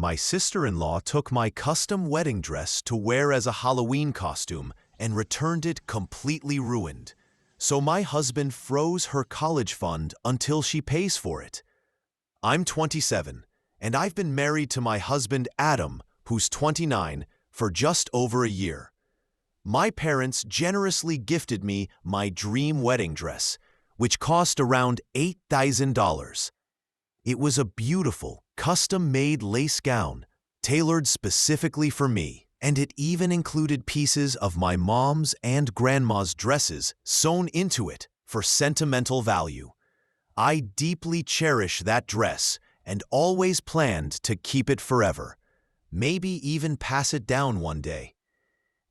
My sister-in-law took my custom wedding dress to wear as a Halloween costume and returned it completely ruined. So my husband froze her college fund until she pays for it. I'm 27, and I've been married to my husband Adam, who's 29, for just over a year. My parents generously gifted me my dream wedding dress, which cost around $8,000. It was a beautiful, custom-made lace gown, tailored specifically for me, and it even included pieces of my mom's and grandma's dresses sewn into it for sentimental value. I deeply cherish that dress and always planned to keep it forever, maybe even pass it down one day.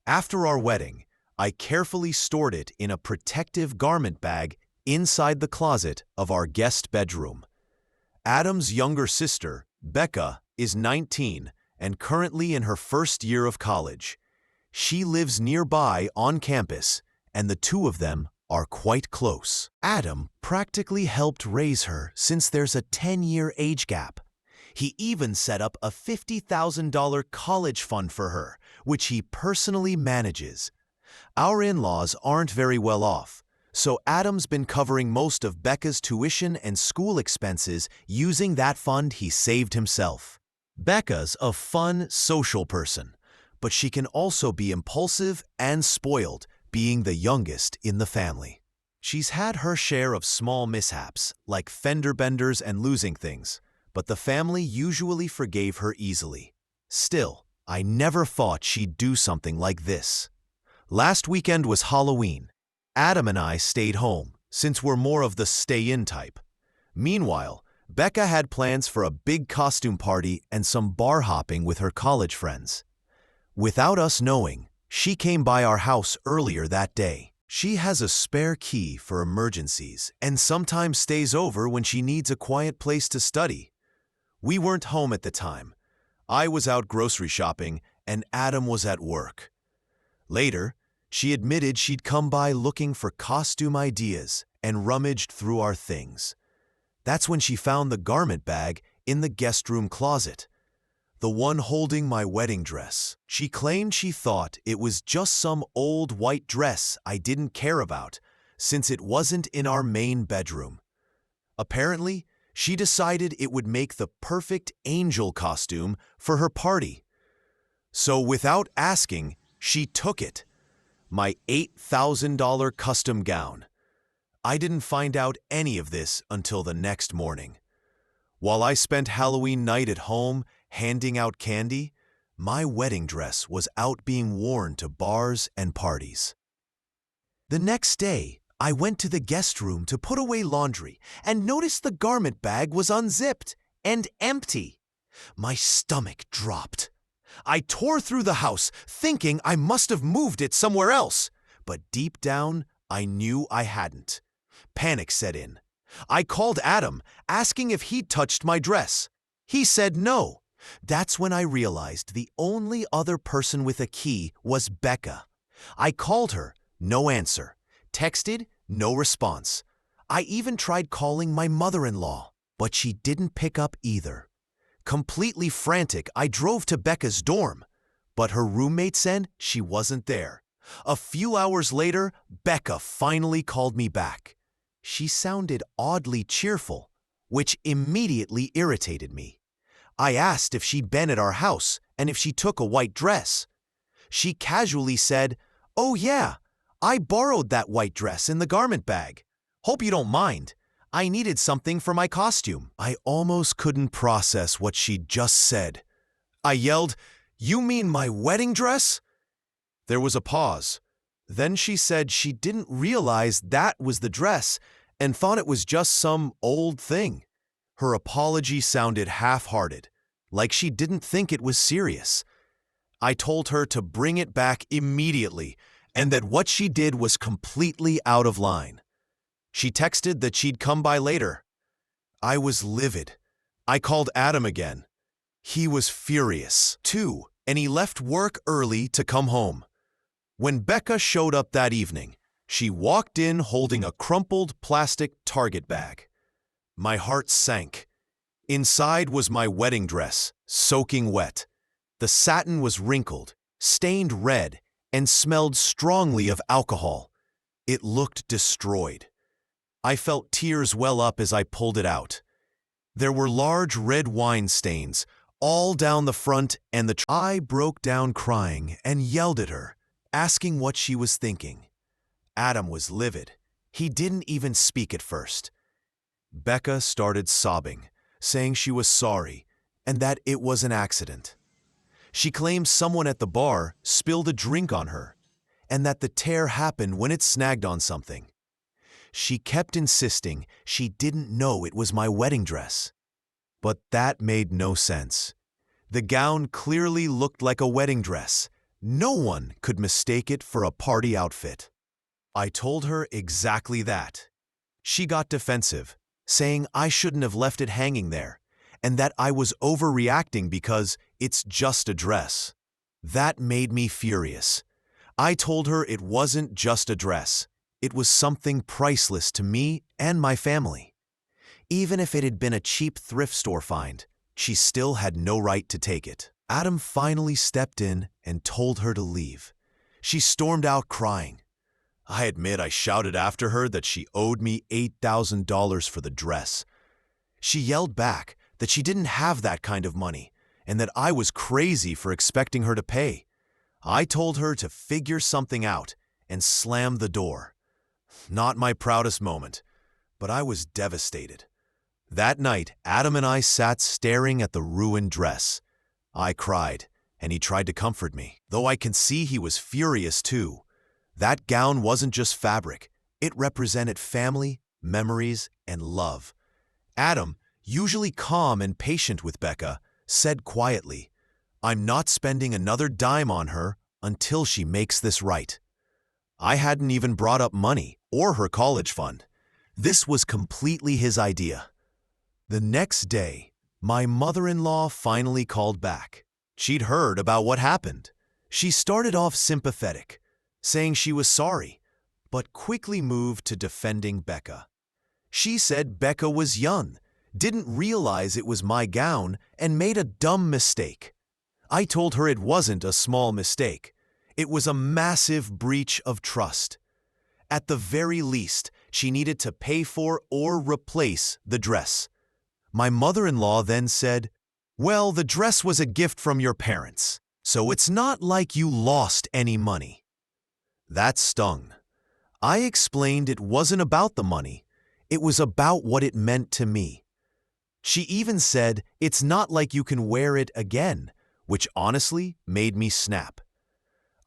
After our wedding, I carefully stored it in a protective garment bag inside the closet of our guest bedroom. Adam's younger sister, Becca, is 19 and currently in her first year of college. She lives nearby on campus, and the two of them are quite close. Adam practically helped raise her since there's a 10-year age gap. He even set up a $50,000 college fund for her, which he personally manages. Our in-laws aren't very well off, so Adam's been covering most of Becca's tuition and school expenses using that fund he saved himself. Becca's a fun, social person, but she can also be impulsive and spoiled, being the youngest in the family. She's had her share of small mishaps, like fender benders and losing things, but the family usually forgave her easily. Still, I never thought she'd do something like this. Last weekend was Halloween. Adam and I stayed home, since we're more of the stay-in type. Meanwhile, Becca had plans for a big costume party and some bar hopping with her college friends. Without us knowing, she came by our house earlier that day. She has a spare key for emergencies and sometimes stays over when she needs a quiet place to study. We weren't home at the time. I was out grocery shopping and Adam was at work. Later, she admitted she'd come by looking for costume ideas and rummaged through our things. That's when she found the garment bag in the guest room closet, the one holding my wedding dress. She claimed she thought it was just some old white dress I didn't care about, since it wasn't in our main bedroom. Apparently, she decided it would make the perfect angel costume for her party. So without asking, she took it. My $8,000 custom gown. I didn't find out any of this until the next morning. While I spent Halloween night at home handing out candy, my wedding dress was out being worn to bars and parties. The next day, I went to the guest room to put away laundry and noticed the garment bag was unzipped and empty. My stomach dropped. I tore through the house, thinking I must have moved it somewhere else, but deep down, I knew I hadn't. Panic set in. I called Adam, asking if he'd touched my dress. He said no. That's when I realized the only other person with a key was Becca. I called her, no answer. Texted, no response. I even tried calling my mother-in-law, but she didn't pick up either. Completely frantic, I drove to Becca's dorm, but her roommate said she wasn't there. A few hours later, Becca finally called me back. She sounded oddly cheerful, which immediately irritated me. I asked if she'd been at our house and if she took a white dress. She casually said, "Oh yeah, I borrowed that white dress in the garment bag. Hope you don't mind. I needed something for my costume." I almost couldn't process what she'd just said. I yelled, "You mean my wedding dress?" There was a pause. Then she said she didn't realize that was the dress and thought it was just some old thing. Her apology sounded half-hearted, like she didn't think it was serious. I told her to bring it back immediately and that what she did was completely out of line. She texted that she'd come by later. I was livid. I called Adam again. He was furious, too, and he left work early to come home. When Becca showed up that evening, she walked in holding a crumpled plastic Target bag. My heart sank. Inside was my wedding dress, soaking wet. The satin was wrinkled, stained red, and smelled strongly of alcohol. It looked destroyed. I felt tears well up as I pulled it out. There were large red wine stains all down the front, and I broke down crying and yelled at her, asking what she was thinking. Adam was livid. He didn't even speak at first. Becca started sobbing, saying she was sorry and that it was an accident. She claimed someone at the bar spilled a drink on her and that the tear happened when it snagged on something. She kept insisting she didn't know it was my wedding dress. But that made no sense. The gown clearly looked like a wedding dress. No one could mistake it for a party outfit. I told her exactly that. She got defensive, saying I shouldn't have left it hanging there, and that I was overreacting because it's just a dress. That made me furious. I told her it wasn't just a dress. It was something priceless to me and my family. Even if it had been a cheap thrift store find, she still had no right to take it. Adam finally stepped in and told her to leave. She stormed out crying. I admit I shouted after her that she owed me $8,000 for the dress. She yelled back that she didn't have that kind of money and that I was crazy for expecting her to pay. I told her to figure something out and slammed the door. Not my proudest moment, but I was devastated. That night, Adam and I sat staring at the ruined dress. I cried, and he tried to comfort me, though I can see he was furious too. That gown wasn't just fabric. It represented family, memories, and love. Adam, usually calm and patient with Becca, said quietly, "I'm not spending another dime on her until she makes this right." I hadn't even brought up money or her college fund. This was completely his idea. The next day, my mother-in-law finally called back. She'd heard about what happened. She started off sympathetic, saying she was sorry, but quickly moved to defending Becca. She said Becca was young, didn't realize it was my gown, and made a dumb mistake. I told her it wasn't a small mistake. It was a massive breach of trust. At the very least, she needed to pay for or replace the dress. My mother-in-law then said, "Well, the dress was a gift from your parents, so it's not like you lost any money." That stung. I explained it wasn't about the money. It was about what it meant to me. She even said it's not like you can wear it again, which honestly made me snap.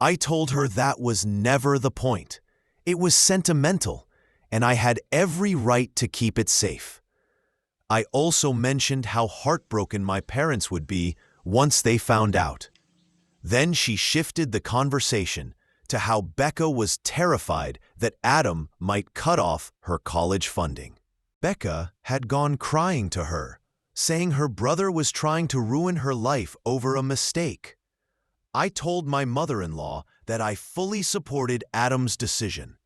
I told her that was never the point. It was sentimental, and I had every right to keep it safe. I also mentioned how heartbroken my parents would be once they found out. Then she shifted the conversation to how Becca was terrified that Adam might cut off her college funding. Becca had gone crying to her, saying her brother was trying to ruin her life over a mistake. I told my mother-in-law that I fully supported Adam's decision.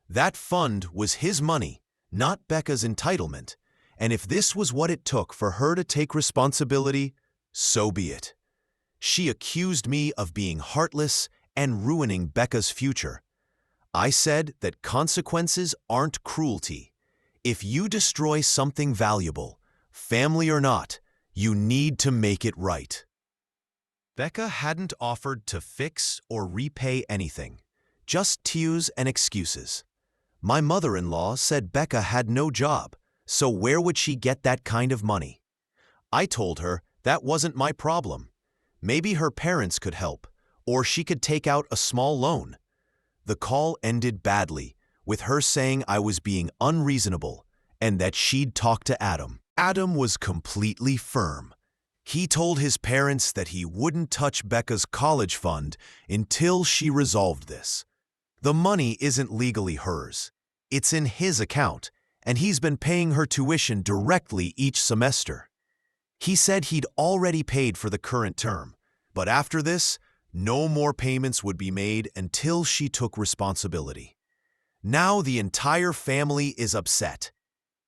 That fund was his money, not Becca's entitlement, and if this was what it took for her to take responsibility, so be it. She accused me of being heartless and ruining Becca's future. I said that consequences aren't cruelty. If you destroy something valuable, family or not, you need to make it right. Becca hadn't offered to fix or repay anything, just tears and excuses. My mother-in-law said Becca had no job, so where would she get that kind of money? I told her that wasn't my problem. Maybe her parents could help, or she could take out a small loan. The call ended badly, with her saying I was being unreasonable and that she'd talk to Adam. Adam was completely firm. He told his parents that he wouldn't touch Becca's college fund until she resolved this. The money isn't legally hers. It's in his account, and he's been paying her tuition directly each semester. He said he'd already paid for the current term, but after this, no more payments would be made until she took responsibility. Now the entire family is upset.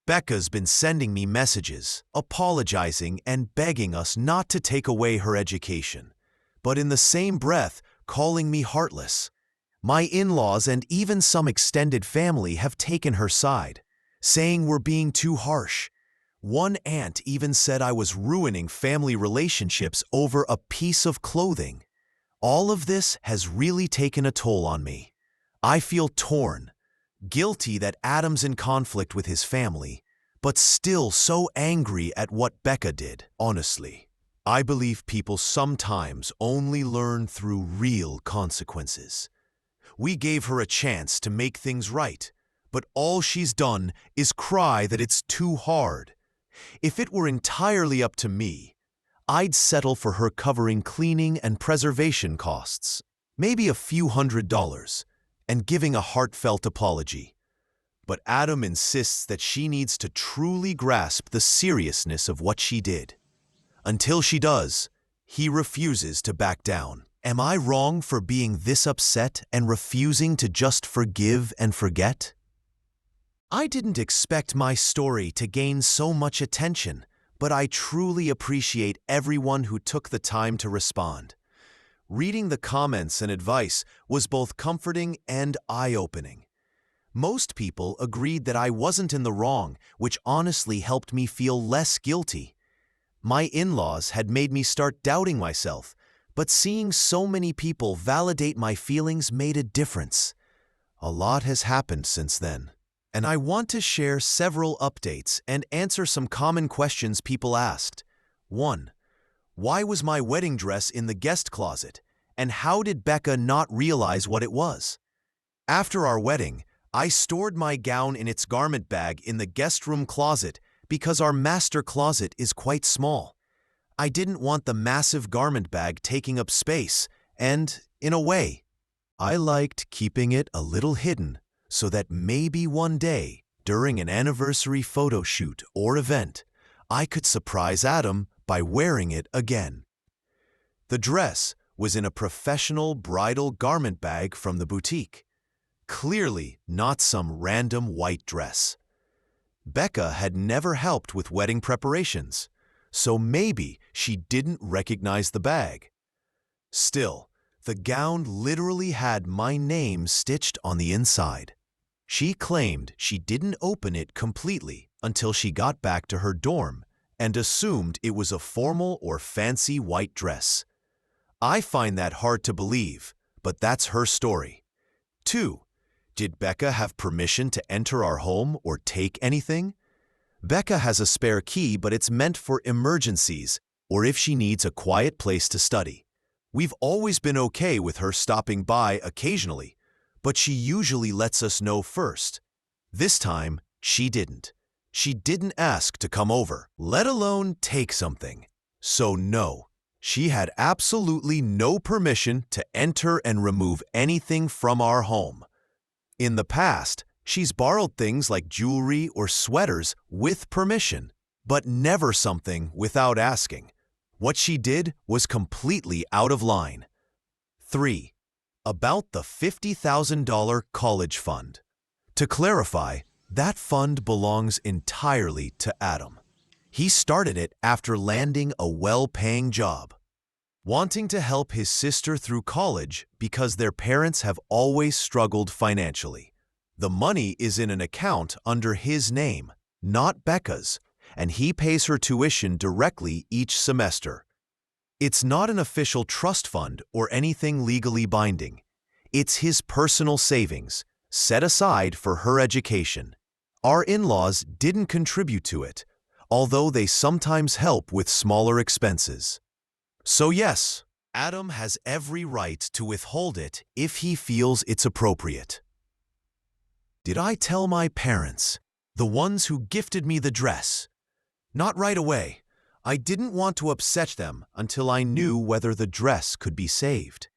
Becca's been sending me messages, apologizing and begging us not to take away her education, but in the same breath calling me heartless. My in-laws and even some extended family have taken her side, saying we're being too harsh. One aunt even said I was ruining family relationships over a piece of clothing. All of this has really taken a toll on me. I feel torn, guilty that Adam's in conflict with his family, but still so angry at what Becca did. Honestly, I believe people sometimes only learn through real consequences. We gave her a chance to make things right, but all she's done is cry that it's too hard. If it were entirely up to me, I'd settle for her covering cleaning and preservation costs, maybe a few $100s, and giving a heartfelt apology. But Adam insists that she needs to truly grasp the seriousness of what she did. Until she does, he refuses to back down. Am I wrong for being this upset and refusing to just forgive and forget? I didn't expect my story to gain so much attention, but I truly appreciate everyone who took the time to respond. Reading the comments and advice was both comforting and eye-opening. Most people agreed that I wasn't in the wrong, which honestly helped me feel less guilty. My in-laws had made me start doubting myself, but seeing so many people validate my feelings made a difference. A lot has happened since then, and I want to share several updates and answer some common questions people asked. 1. Why was my wedding dress in the guest closet, and how did Becca not realize what it was? After our wedding, I stored my gown in its garment bag in the guest room closet because our master closet is quite small. I didn't want the massive garment bag taking up space, and, in a way, I liked keeping it a little hidden so that maybe one day, during an anniversary photo shoot or event, I could surprise Adam by wearing it again. The dress was in a professional bridal garment bag from the boutique. Clearly not some random white dress. Becca had never helped with wedding preparations, so maybe she didn't recognize the bag. Still, the gown literally had my name stitched on the inside. She claimed she didn't open it completely until she got back to her dorm and assumed it was a formal or fancy white dress. I find that hard to believe, but that's her story. 2. Did Becca have permission to enter our home or take anything? Becca has a spare key, but it's meant for emergencies or if she needs a quiet place to study. We've always been okay with her stopping by occasionally, but she usually lets us know first. This time, she didn't. She didn't ask to come over, let alone take something. So no, she had absolutely no permission to enter and remove anything from our home. In the past, she's borrowed things like jewelry or sweaters with permission, but never something without asking. What she did was completely out of line. 3. About the $50,000 college fund. To clarify, that fund belongs entirely to Adam. He started it after landing a well-paying job, wanting to help his sister through college because their parents have always struggled financially. The money is in an account under his name, not Becca's, and he pays her tuition directly each semester. It's not an official trust fund or anything legally binding. It's his personal savings, set aside for her education. Our in-laws didn't contribute to it, although they sometimes help with smaller expenses. So yes, Adam has every right to withhold it if he feels it's appropriate. Did I tell my parents, the ones who gifted me the dress? Not right away. I didn't want to upset them until I knew whether the dress could be saved.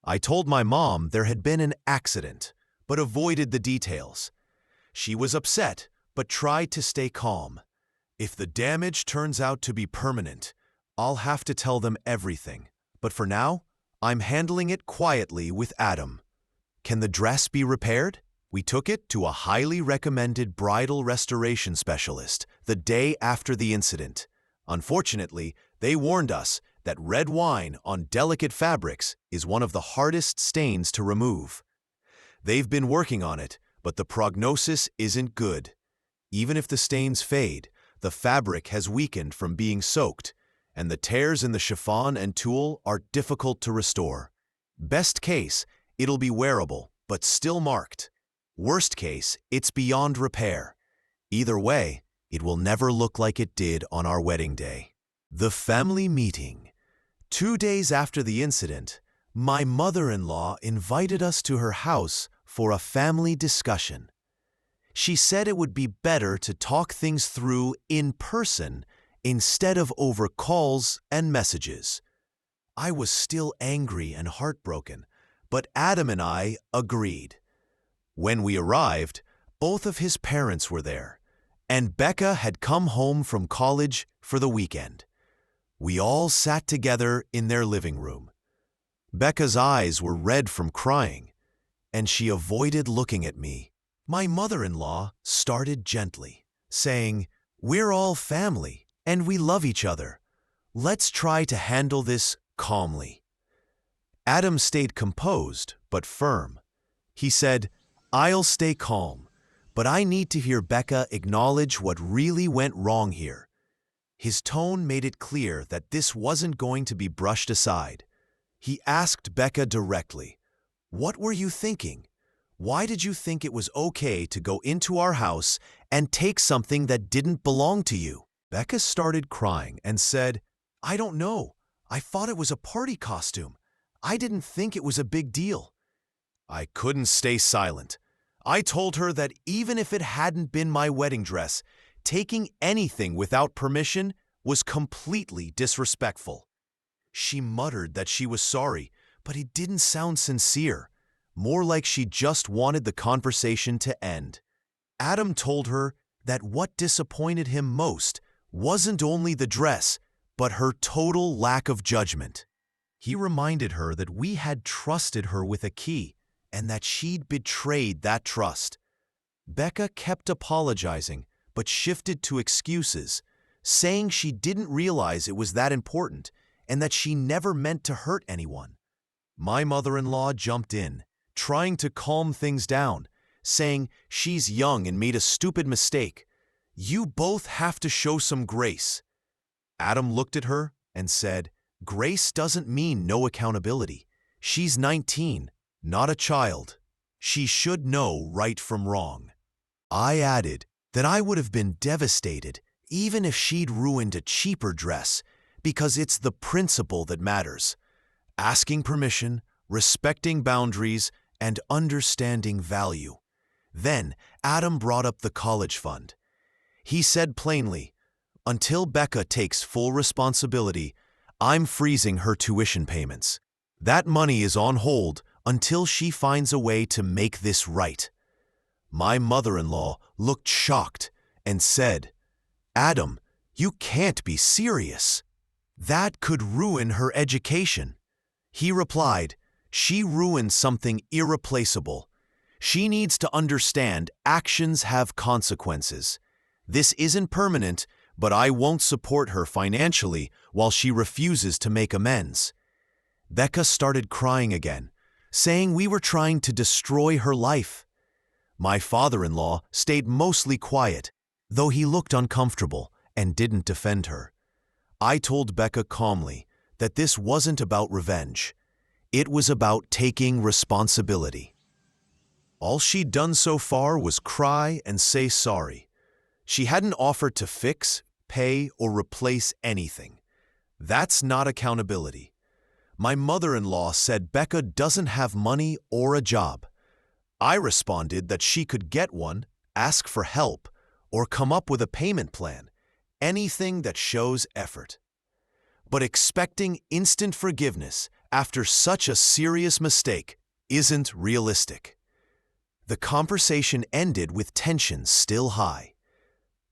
I told my mom there had been an accident, but avoided the details. She was upset, but tried to stay calm. If the damage turns out to be permanent, I'll have to tell them everything. But for now, I'm handling it quietly with Adam. Can the dress be repaired? We took it to a highly recommended bridal restoration specialist the day after the incident. Unfortunately, they warned us that red wine on delicate fabrics is one of the hardest stains to remove. They've been working on it, but the prognosis isn't good. Even if the stains fade, the fabric has weakened from being soaked, and the tears in the chiffon and tulle are difficult to restore. Best case, it'll be wearable, but still marked. Worst case, it's beyond repair. Either way, it will never look like it did on our wedding day. The family meeting. 2 days after the incident, my mother-in-law invited us to her house for a family discussion. She said it would be better to talk things through in person instead of over calls and messages. I was still angry and heartbroken, but Adam and I agreed. When we arrived, both of his parents were there, and Becca had come home from college for the weekend. We all sat together in their living room. Becca's eyes were red from crying, and she avoided looking at me. My mother-in-law started gently, saying, "We're all family, and we love each other. Let's try to handle this calmly." Adam stayed composed but firm. He said, "I'll stay calm, but I need to hear Becca acknowledge what really went wrong here." His tone made it clear that this wasn't going to be brushed aside. He asked Becca directly, "What were you thinking? Why did you think it was okay to go into our house and take something that didn't belong to you?" Becca started crying and said, "I don't know. I thought it was a party costume. I didn't think it was a big deal." I couldn't stay silent. I told her that even if it hadn't been my wedding dress, taking anything without permission was completely disrespectful. She muttered that she was sorry, but it didn't sound sincere, more like she just wanted the conversation to end. Adam told her that what disappointed him most wasn't only the dress, but her total lack of judgment. He reminded her that we had trusted her with a key and that she'd betrayed that trust. Becca kept apologizing, but shifted to excuses, saying she didn't realize it was that important and that she never meant to hurt anyone. My mother-in-law jumped in, trying to calm things down, saying she's young and made a stupid mistake. "You both have to show some grace." Adam looked at her and said, "Grace doesn't mean no accountability. She's 19, not a child. She should know right from wrong." I added that I would have been devastated even if she'd ruined a cheaper dress, because it's the principle that matters. Asking permission, respecting boundaries, and understanding value. Then Adam brought up the college fund. He said plainly, "Until Becca takes full responsibility, I'm freezing her tuition payments. That money is on hold until she finds a way to make this right." My mother-in-law looked shocked and said, "Adam, you can't be serious. That could ruin her education." He replied, "She ruined something irreplaceable. She needs to understand actions have consequences. This isn't permanent, but I won't support her financially while she refuses to make amends." Becca started crying again, saying we were trying to destroy her life. My father-in-law stayed mostly quiet, though he looked uncomfortable and didn't defend her. I told Becca calmly that this wasn't about revenge. It was about taking responsibility. All she'd done so far was cry and say sorry. She hadn't offered to fix, pay, or replace anything. That's not accountability. My mother-in-law said Becca doesn't have money or a job. I responded that she could get one, ask for help, or come up with a payment plan, anything that shows effort. But expecting instant forgiveness after such a serious mistake isn't realistic. The conversation ended with tension still high.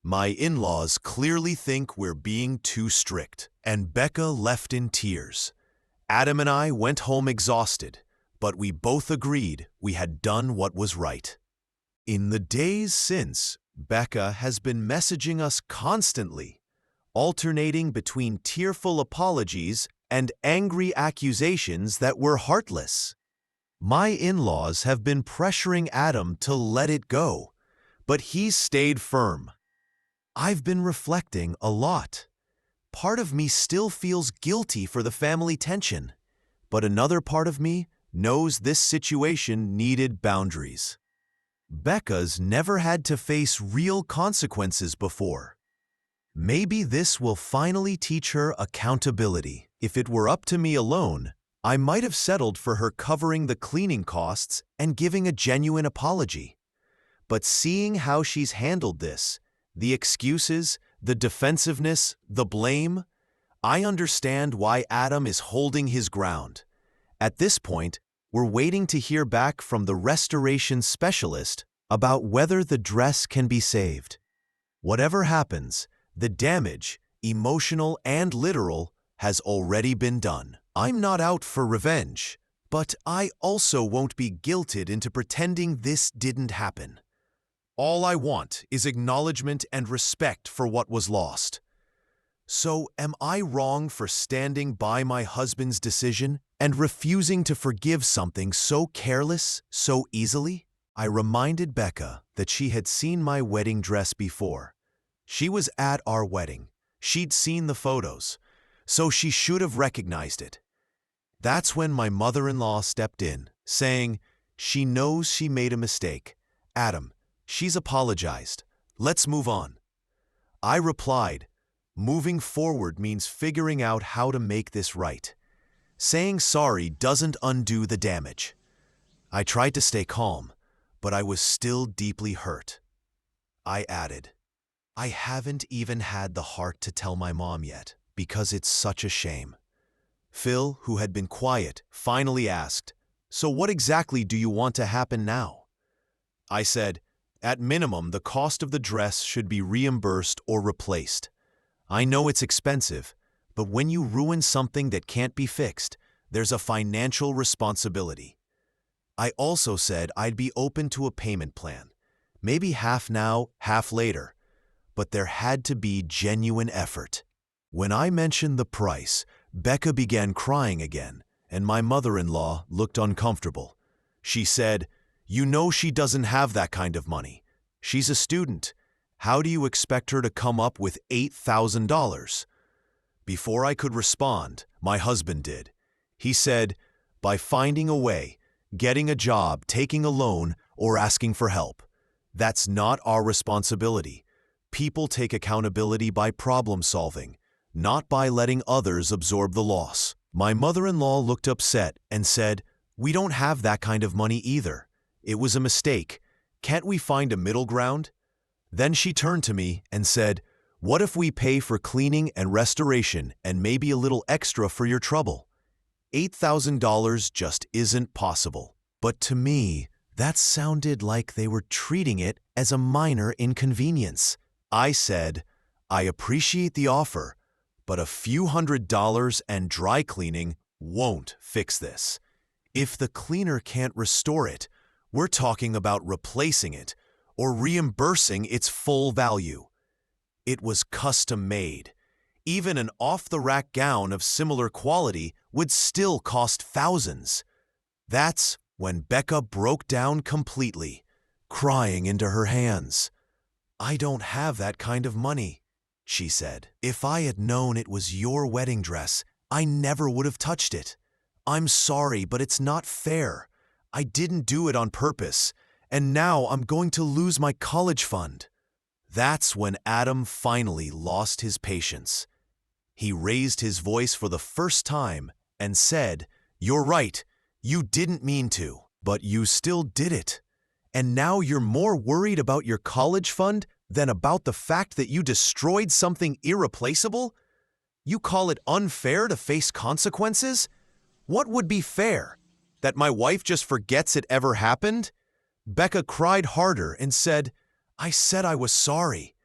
My in-laws clearly think we're being too strict, and Becca left in tears. Adam and I went home exhausted, but we both agreed we had done what was right. In the days since, Becca has been messaging us constantly, alternating between tearful apologies and angry accusations that we're heartless. My in-laws have been pressuring Adam to let it go, but he's stayed firm. I've been reflecting a lot. Part of me still feels guilty for the family tension, but another part of me knows this situation needed boundaries. Becca's never had to face real consequences before. Maybe this will finally teach her accountability. If it were up to me alone, I might have settled for her covering the cleaning costs and giving a genuine apology. But seeing how she's handled this, the excuses, the defensiveness, the blame, I understand why Adam is holding his ground. At this point, we're waiting to hear back from the restoration specialist about whether the dress can be saved. Whatever happens, the damage, emotional and literal, has already been done. I'm not out for revenge, but I also won't be guilted into pretending this didn't happen. All I want is acknowledgement and respect for what was lost. So, am I wrong for standing by my husband's decision and refusing to forgive something so careless, so easily? I reminded Becca that she had seen my wedding dress before. She was at our wedding. She'd seen the photos, so she should have recognized it. That's when my mother-in-law stepped in, saying, "She knows she made a mistake. Adam, she's apologized. Let's move on." I replied, moving forward means figuring out how to make this right. Saying sorry doesn't undo the damage. I tried to stay calm, but I was still deeply hurt. I added, I haven't even had the heart to tell my mom yet, because it's such a shame. Phil, who had been quiet, finally asked, "So what exactly do you want to happen now?" I said, "At minimum, the cost of the dress should be reimbursed or replaced. I know it's expensive, but when you ruin something that can't be fixed, there's a financial responsibility." I also said I'd be open to a payment plan, maybe half now, half later, but there had to be genuine effort. When I mentioned the price, Becca began crying again, and my mother-in-law looked uncomfortable. She said, "You know she doesn't have that kind of money. She's a student. How do you expect her to come up with $8,000? Before I could respond, my husband did. He said, "By finding a way, getting a job, taking a loan, or asking for help. That's not our responsibility. People take accountability by problem solving, not by letting others absorb the loss." My mother-in-law looked upset and said, "We don't have that kind of money either. It was a mistake. Can't we find a middle ground?" Then she turned to me and said, "What if we pay for cleaning and restoration and maybe a little extra for your trouble?" $8,000 just isn't possible. But to me, that sounded like they were treating it as a minor inconvenience. I said, "I appreciate the offer, but a few $100s and dry cleaning won't fix this. If the cleaner can't restore it, we're talking about replacing it or reimbursing its full value." It was custom made. Even an off-the-rack gown of similar quality would still cost thousands. That's when Becca broke down completely, crying into her hands. "I don't have that kind of money," she said. "If I had known it was your wedding dress, I never would have touched it. I'm sorry, but it's not fair. I didn't do it on purpose, and now I'm going to lose my college fund." That's when Adam finally lost his patience. He raised his voice for the first time and said, "You're right, you didn't mean to, but you still did it. And now you're more worried about your college fund than about the fact that you destroyed something irreplaceable? You call it unfair to face consequences? What would be fair? That my wife just forgets it ever happened?" Becca cried harder and said, "I said I was sorry."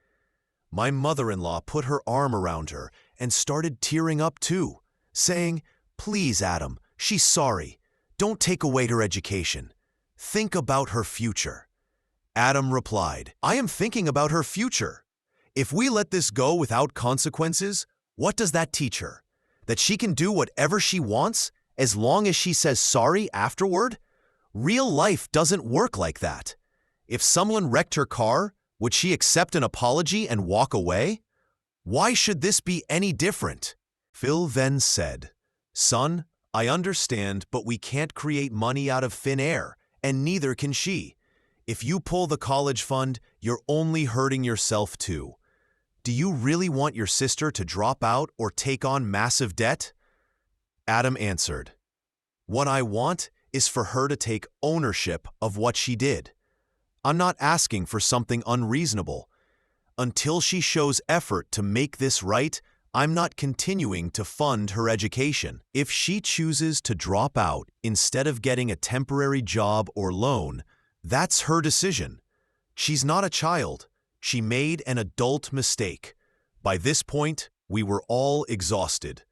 My mother-in-law put her arm around her and started tearing up too, saying, "Please, Adam, she's sorry. Don't take away her education. Think about her future." Adam replied, I am thinking about her future. If we let this go without consequences, what does that teach her? That she can do whatever she wants as long as she says sorry afterward? Real life doesn't work like that. If someone wrecked her car, would she accept an apology and walk away? Why should this be any different? Phil then said, Son, I understand, but we can't create money out of thin air, and neither can she. If you pull the college fund, you're only hurting yourself too. Do you really want your sister to drop out or take on massive debt? Adam answered, What I want is for her to take ownership of what she did. I'm not asking for something unreasonable. Until she shows effort to make this right, I'm not continuing to fund her education. If she chooses to drop out instead of getting a temporary job or loan, that's her decision. She's not a child. She made an adult mistake. By this point, we were all exhausted.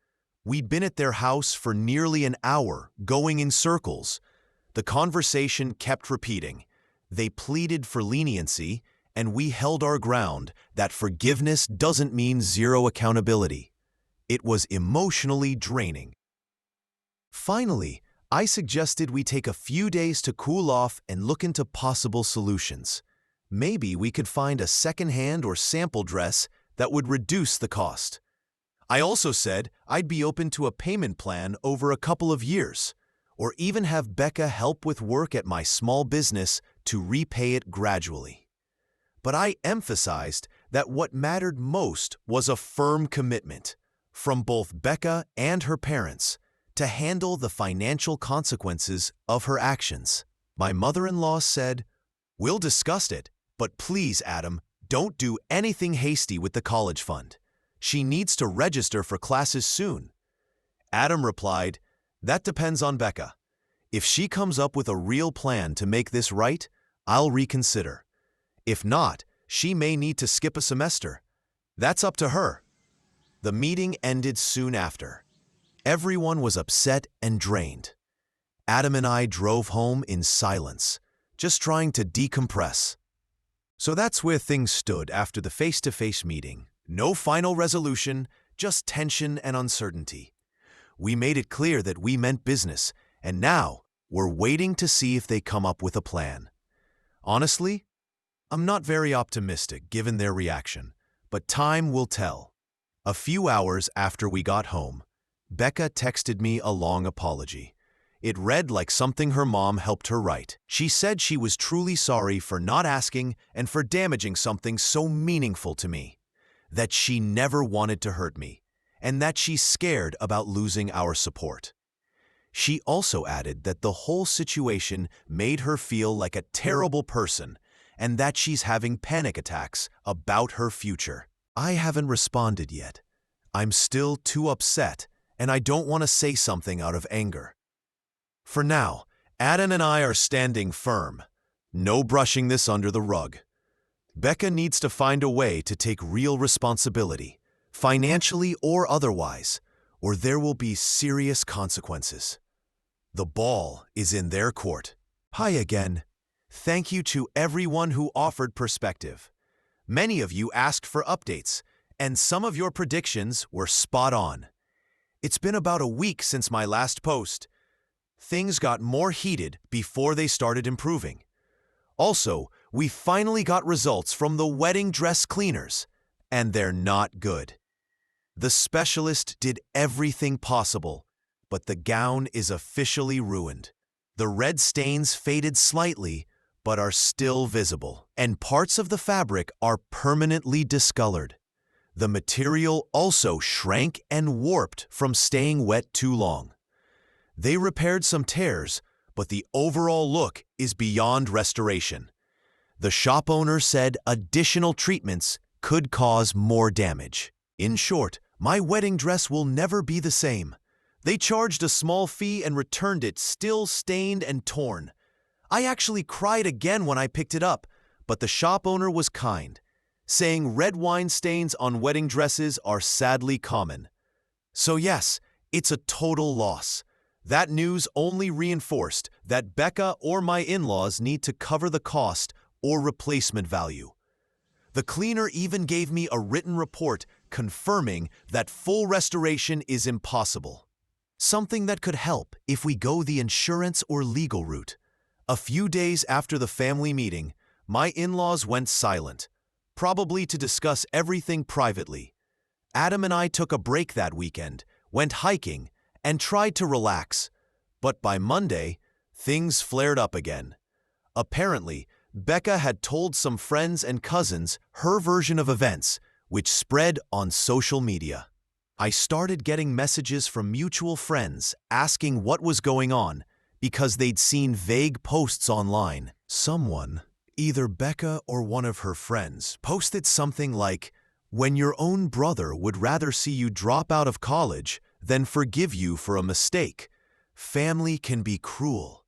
We'd been at their house for nearly an hour, going in circles. The conversation kept repeating. They pleaded for leniency, and we held our ground that forgiveness doesn't mean zero accountability. It was emotionally draining. Finally, I suggested we take a few days to cool off and look into possible solutions. Maybe we could find a second-hand or sample dress that would reduce the cost. I also said I'd be open to a payment plan over a couple of years, or even have Becca help with work at my small business to repay it gradually. But I emphasized that what mattered most was a firm commitment from both Becca and her parents to handle the financial consequences of her actions. My mother-in-law said, We'll discuss it, but please, Adam, don't do anything hasty with the college fund. She needs to register for classes soon. Adam replied, That depends on Becca. If she comes up with a real plan to make this right, I'll reconsider. If not, she may need to skip a semester. That's up to her. The meeting ended soon after. Everyone was upset and drained. Adam and I drove home in silence, just trying to decompress. So that's where things stood after the face-to-face meeting. No final resolution, just tension and uncertainty. We made it clear that we meant business, and now we're waiting to see if they come up with a plan. Honestly, I'm not very optimistic given their reaction, but time will tell. A few hours after we got home, Becca texted me a long apology. It read like something her mom helped her write. She said she was truly sorry for not asking and for damaging something so meaningful to me, that she never wanted to hurt me, and that she's scared about losing our support. She also added that the whole situation made her feel like a terrible person and that she's having panic attacks about her future. I haven't responded yet. I'm still too upset, and I don't want to say something out of anger. For now, Adam and I are standing firm. No brushing this under the rug. Becca needs to find a way to take real responsibility, financially or otherwise, or there will be serious consequences. The ball is in their court. Hi again. Thank you to everyone who offered perspective. Many of you asked for updates, and some of your predictions were spot on. It's been about a week since my last post. Things got more heated before they started improving. Also, we finally got results from the wedding dress cleaners, and they're not good. The specialist did everything possible, but the gown is officially ruined. The red stains faded slightly, but are still visible, and parts of the fabric are permanently discolored. The material also shrank and warped from staying wet too long. They repaired some tears, but the overall look is beyond restoration. The shop owner said additional treatments could cause more damage. In short, my wedding dress will never be the same. They charged a small fee and returned it still stained and torn. I actually cried again when I picked it up, but the shop owner was kind, saying red wine stains on wedding dresses are sadly common. So yes, it's a total loss. That news only reinforced that Becca or my in-laws need to cover the cost or replacement value. The cleaner even gave me a written report confirming that full restoration is impossible. Something that could help if we go the insurance or legal route. A few days after the family meeting, my in-laws went silent, probably to discuss everything privately. Adam and I took a break that weekend, went hiking, and tried to relax. But by Monday, things flared up again. Apparently, Becca had told some friends and cousins her version of events, which spread on social media. I started getting messages from mutual friends asking what was going on because they'd seen vague posts online. Someone, either Becca or one of her friends, posted something like, "When your own brother would rather see you drop out of college than forgive you for a mistake. Family can be cruel."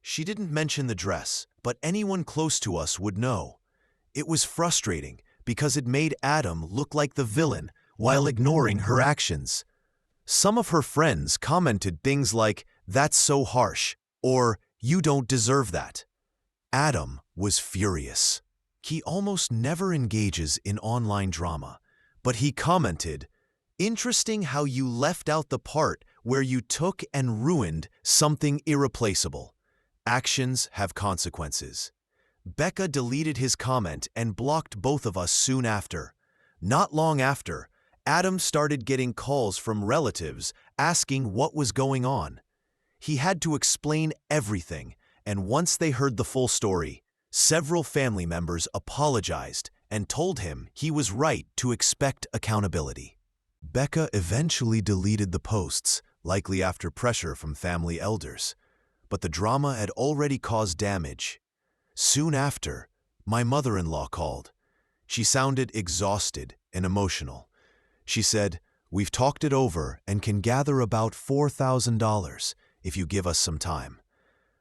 She didn't mention the dress, but anyone close to us would know. It was frustrating because it made Adam look like the villain while ignoring her actions. Some of her friends commented things like, "That's so harsh," or "You don't deserve that." Adam was furious. He almost never engages in online drama, but he commented, "Interesting how you left out the part where you took and ruined something irreplaceable. Actions have consequences." Becca deleted his comment and blocked both of us soon after. Not long after, Adam started getting calls from relatives asking what was going on. He had to explain everything, and once they heard the full story, several family members apologized and told him he was right to expect accountability. Becca eventually deleted the posts, likely after pressure from family elders, but the drama had already caused damage. Soon after, my mother-in-law called. She sounded exhausted and emotional. She said, "We've talked it over and can gather about $4,000 if you give us some time.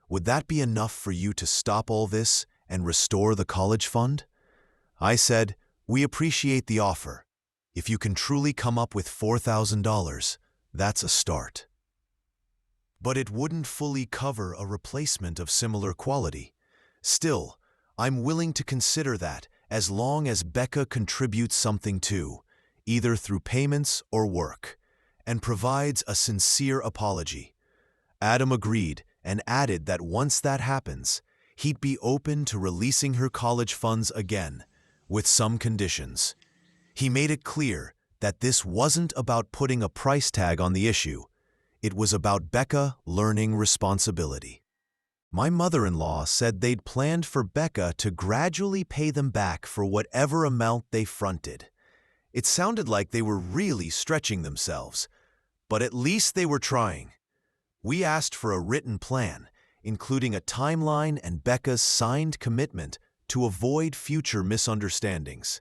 Would that be enough for you to stop all this and restore the college fund?" I said, "We appreciate the offer. If you can truly come up with $4,000, that's a start." But it wouldn't fully cover a replacement of similar quality. Still, I'm willing to consider that as long as Becca contributes something too, either through payments or work, and provides a sincere apology. Adam agreed and added that once that happens, he'd be open to releasing her college funds again, with some conditions. He made it clear that this wasn't about putting a price tag on the issue. It was about Becca learning responsibility. My mother-in-law said they'd planned for Becca to gradually pay them back for whatever amount they fronted. It sounded like they were really stretching themselves, but at least they were trying. We asked for a written plan, including a timeline and Becca's signed commitment to avoid future misunderstandings.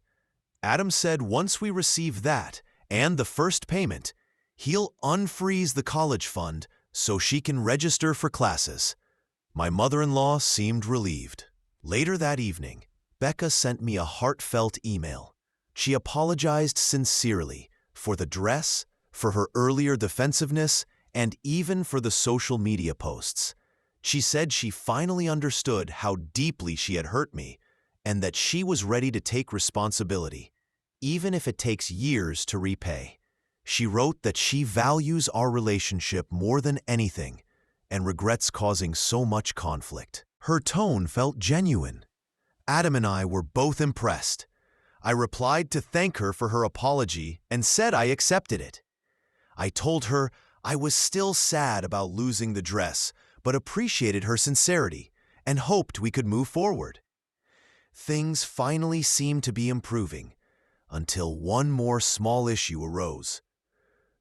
Adam said once we receive that and the first payment, he'll unfreeze the college fund so she can register for classes. My mother-in-law seemed relieved. Later that evening, Becca sent me a heartfelt email. She apologized sincerely for the dress, for her earlier defensiveness, and even for the social media posts. She said she finally understood how deeply she had hurt me and that she was ready to take responsibility, even if it takes years to repay. She wrote that she values our relationship more than anything and regrets causing so much conflict. Her tone felt genuine. Adam and I were both impressed. I replied to thank her for her apology and said I accepted it. I told her I was still sad about losing the dress, but appreciated her sincerity and hoped we could move forward. Things finally seemed to be improving until one more small issue arose.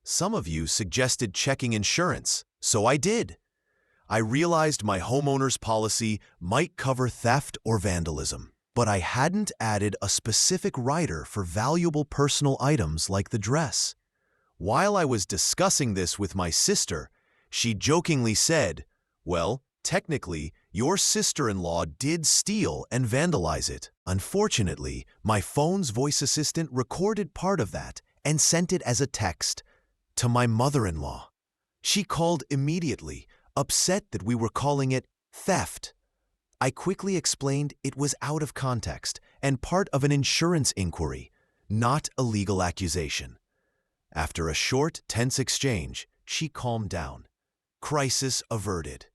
Some of you suggested checking insurance, so I did. I realized my homeowner's policy might cover theft or vandalism, but I hadn't added a specific rider for valuable personal items like the dress. While I was discussing this with my sister, she jokingly said, "Well, technically, your sister-in-law did steal and vandalize it." Unfortunately, my phone's voice assistant recorded part of that and sent it as a text to my mother-in-law. She called immediately, upset that we were calling it theft. I quickly explained it was out of context and part of an insurance inquiry, not a legal accusation. After a short, tense exchange, she calmed down. Crisis averted.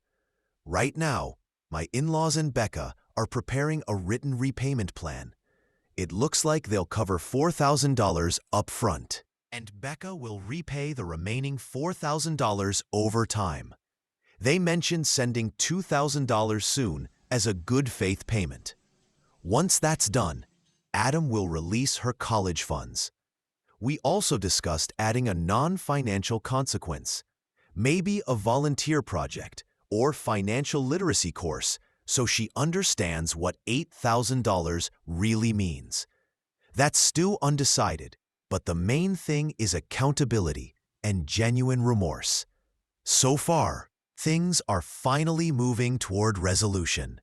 Right now, my in-laws and Becca are preparing a written repayment plan. It looks like they'll cover $4,000 up front, and Becca will repay the remaining $4,000 over time. They mentioned sending $2,000 soon as a good faith payment. Once that's done, Adam will release her college funds. We also discussed adding a non-financial consequence, maybe a volunteer project or financial literacy course, so she understands what $8,000 really means. That's still undecided, but the main thing is accountability and genuine remorse. So far, things are finally moving toward resolution.